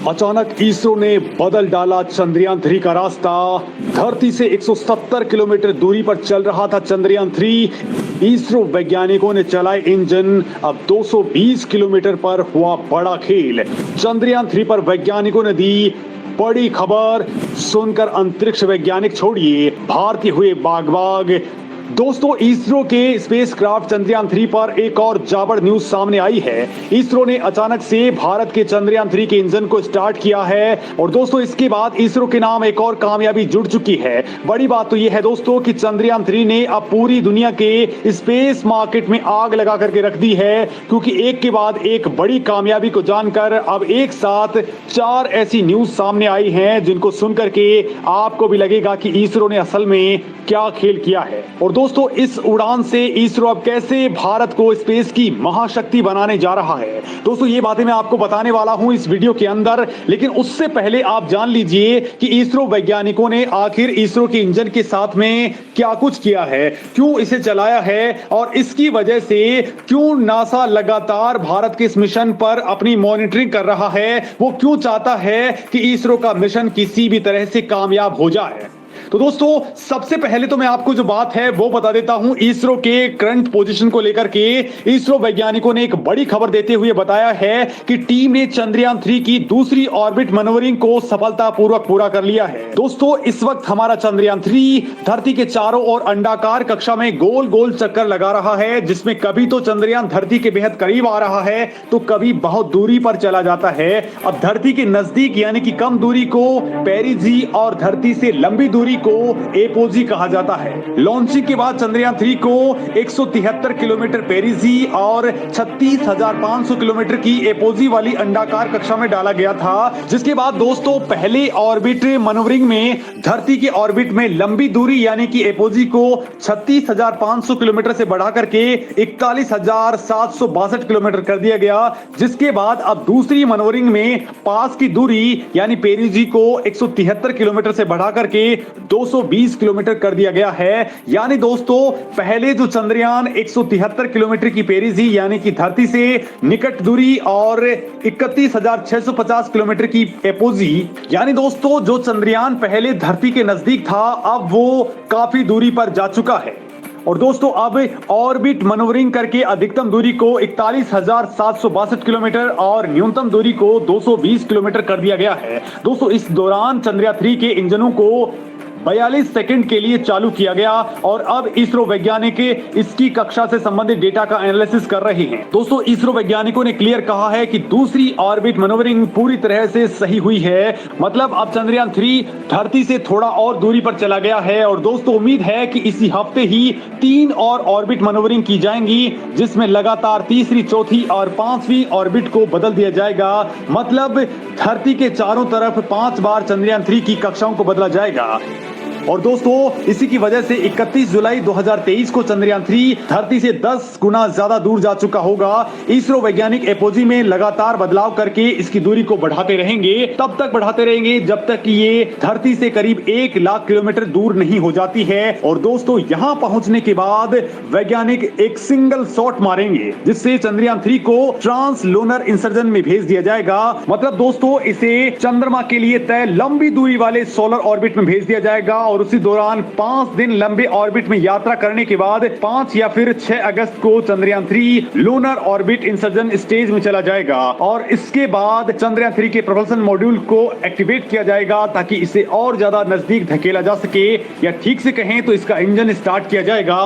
अचानक इसरो ने बदल डाला चंद्रयान 3 का रास्ता। धरती से 170 किलोमीटर दूरी पर चल रहा था चंद्रयान 3। इसरो वैज्ञानिकों ने चलाए इंजन। अब 220 किलोमीटर पर हुआ बड़ा खेल। चंद्रयान 3 पर वैज्ञानिकों ने दी बड़ी खबर। सुनकर अंतरिक्ष वैज्ञानिक छोड़िए, भारतीय हुए बाग-बाग। दोस्तों, इसरो के स्पेसक्राफ्ट चंद्रयान 3 पर एक और जाबड़ न्यूज सामने आई है। इसरो ने अचानक से भारत के चंद्रयान 3 के इंजन को स्टार्ट किया है और दोस्तों इसके बाद इसरो के नाम एक और कामयाबी जुड़ चुकी है। बड़ी बात तो यह है दोस्तों कि चंद्रयान 3 ने अब पूरी दुनिया के स्पेस मार्केट में आग लगा करके रख दी है, क्योंकि एक के बाद एक बड़ी कामयाबी को जानकर अब एक साथ 4 ऐसी न्यूज सामने आई हैं जिनको सुनकर के आपको भी लगेगा कि इसरो ने असल में क्या खेल किया है। और दोस्तों, इस उड़ान से इसरो अब कैसे भारत को स्पेस की महाशक्ति बनाने जा रहा है, दोस्तों ये बातें मैं आपको बताने वाला हूं इस वीडियो के अंदर। लेकिन उससे पहले आप जान लीजिए कि इसरो वैज्ञानिकों ने आखिर इसरो के इंजन के साथ में क्या कुछ किया है, क्यों इसे चलाया है और इसकी वजह से क्यों नासा लगातार भारत के इस मिशन पर अपनी मॉनिटरिंग कर रहा है। वो क्यों चाहता है कि इसरो का मिशन किसी भी तरह से कामयाब हो जाए। तो दोस्तों, सबसे पहले तो मैं आपको जो बात है वो बता देता हूं इसरो के करंट पोजीशन को लेकर के। इसरो वैज्ञानिकों ने एक बड़ी खबर देते हुए बताया है कि टीम ने चंद्रयान 3 की दूसरी ऑर्बिट मैनूवरिंग को सफलतापूर्वक पूरा कर लिया है। दोस्तों, इस वक्त हमारा चंद्रयान 3 धरती के चारों ओर अंडाकार कक्षा में गोल गोल चक्कर लगा रहा है, जिसमें कभी तो चंद्रयान धरती के बेहद करीब आ रहा है तो कभी बहुत दूरी पर चला जाता है। अब धरती के नजदीक यानी कि कम दूरी को पेरिजी और धरती से लंबी दूरी को एपोजी कहा जाता है। लॉन्चिंग के बाद चंद्रयान 3 को 173 किलोमीटर पेरिजी और 36,500 किलोमीटर की एपोजी वाली अंडाकार कक्षा में डाला गया था। जिसके बाद दोस्तों पहले ऑर्बिट मैनूवरिंग में धरती के ऑर्बिट में लंबी दूरी यानी कि एपोजी को 36,500 किलोमीटर से बढ़ा करके 41,762 किलोमीटर कर दिया गया। जिसके बाद अब दूसरी मैनूवरिंग में पास की दूरी यानी पेरिजी को 173 किलोमीटर से बढ़ा करके 220 किलोमीटर कर दिया गया है। यानी दोस्तों पहले जो चंद्रयान 173 किलोमीटर की पेरिजी यानी कि धरती से निकट दूरी और 31,650 किलोमीटर की एपोजी, यानी दोस्तों जो चंद्रयान पहले धरती के नजदीक था अब वो काफी दूरी पर जा चुका है। और दोस्तों अब ऑर्बिट मैनूवरिंग करके अधिकतम दूरी को 41,762 किलोमीटर और न्यूनतम दूरी को 220 किलोमीटर कर दिया गया है। दोस्तों इस दौरान चंद्रयान 3 के इंजनों को 42 सेकंड के लिए चालू किया गया और अब इसरो वैज्ञानिक इसकी कक्षा से संबंधित डेटा का एनालिसिस कर रहे हैं। दोस्तों इसरो वैज्ञानिकों ने क्लियर कहा है कि दूसरी ऑर्बिट मैनूवरिंग पूरी तरह से सही हुई है। मतलब अब चंद्रयान 3 धरती से थोड़ा और दूरी पर चला गया है और दोस्तों उम्मीद है कि इसी हफ्ते ही 3 और ऑर्बिट मैनूवरिंग की जाएंगी, जिसमें लगातार तीसरी, चौथी और 5वीं ऑर्बिट को बदल दिया जाएगा। मतलब धरती के चारों तरफ 5 बार चंद्रयान 3 की कक्षाओं को बदला जाएगा। और दोस्तों इसी की वजह से 31 जुलाई 2023 को चंद्रयान 3 धरती से 10 गुना ज्यादा दूर जा चुका होगा। इसरो वैज्ञानिक एपोजी में लगातार बदलाव करके इसकी दूरी को बढ़ाते रहेंगे, तब तक बढ़ाते रहेंगे जब तक कि ये धरती से करीब 1 लाख किलोमीटर दूर नहीं हो जाती है। और दोस्तों यहां पहुंचने के बाद वैज्ञानिक एक सिंगल शॉट मारेंगे, जिससे चंद्रयान 3 को ट्रांस लूनर इंसर्जन में भेज दिया जाएगा। मतलब दोस्तों इसे चंद्रमा के लिए तय लंबी दूरी वाले सोलर ऑर्बिट में भेज दिया जाएगा और उसी दौरान 5 दिन लंबे ऑर्बिट में यात्रा करने के बाद 5 या फिर 6 अगस्त को Chandrayaan 3 lunar orbit insertion stage में चला जाएगा और इसके बाद चंद्रयान 3 के प्रोपल्शन मॉड्यूल को एक्टिवेट किया जाएगा ताकि इसे और ज्यादा नजदीक धकेला जा सके, या ठीक से कहें तो इसका इंजन स्टार्ट किया जाएगा।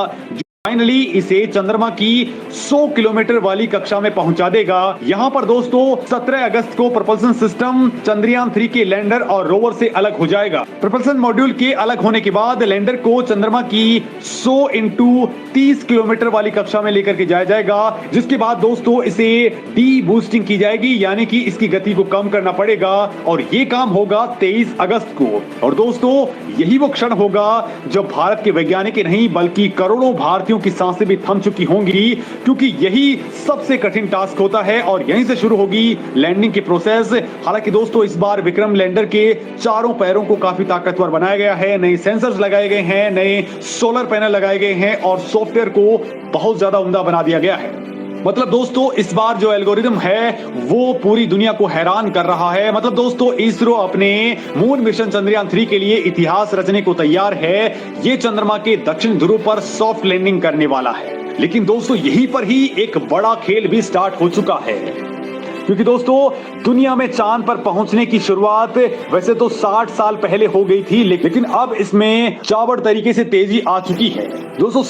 फाइनली इसे चंद्रमा की 100 किलोमीटर वाली कक्षा में पहुंचा देगा। यहां पर दोस्तों 17 अगस्त को propulsion सिस्टम चंद्रयान 3 के लैंडर और रोवर से अलग हो जाएगा। propulsion मॉड्यूल के अलग होने के बाद लैंडर को चंद्रमा की 100 × 30 किलोमीटर वाली कक्षा में लेकर के जाया जाएगा, जिसके बाद दोस्तों इसे डी बूस्टिंग की जाएगी यानी कि इसकी गति को कम करना पड़ेगा और ये काम होगा 23 अगस्त को। और दोस्तों यही वो क्षण होगा जब भारत के वैज्ञानिक ही नहीं बल्कि करोड़ों भारतीयों की सांसें भी थम चुकी होंगी, क्योंकि यही सबसे कठिन टास्क होता है और यहीं से शुरू होगी लैंडिंग की प्रोसेस। हालांकि दोस्तों इस बार विक्रम लैंडर के चारों पैरों को काफी ताकतवर बनाया गया है, नए सेंसर्स लगाए गए हैं, नए सोलर पैनल लगाए गए हैं और सॉफ्टवेयर को बहुत ज्यादा उम्दा बना दिया गया है। मतलब दोस्तों इस बार जो एल्गोरिदम है वो पूरी दुनिया को हैरान कर रहा है। मतलब दोस्तों इसरो अपने मून मिशन चंद्रयान 3 के लिए इतिहास रचने को तैयार है। ये चंद्रमा के दक्षिण ध्रुव पर सॉफ्ट लैंडिंग करने वाला है। लेकिन दोस्तों यहीं पर ही एक बड़ा खेल भी स्टार्ट हो चुका है, क्योंकि दोस्तों दुनिया में चांद पर पहुंचने की शुरुआत वैसे तो 60 साल पहले हो गई थी, लेकिन अब इसमें चावड़ तरीके से तेजी आ चुकी है। दोस्तों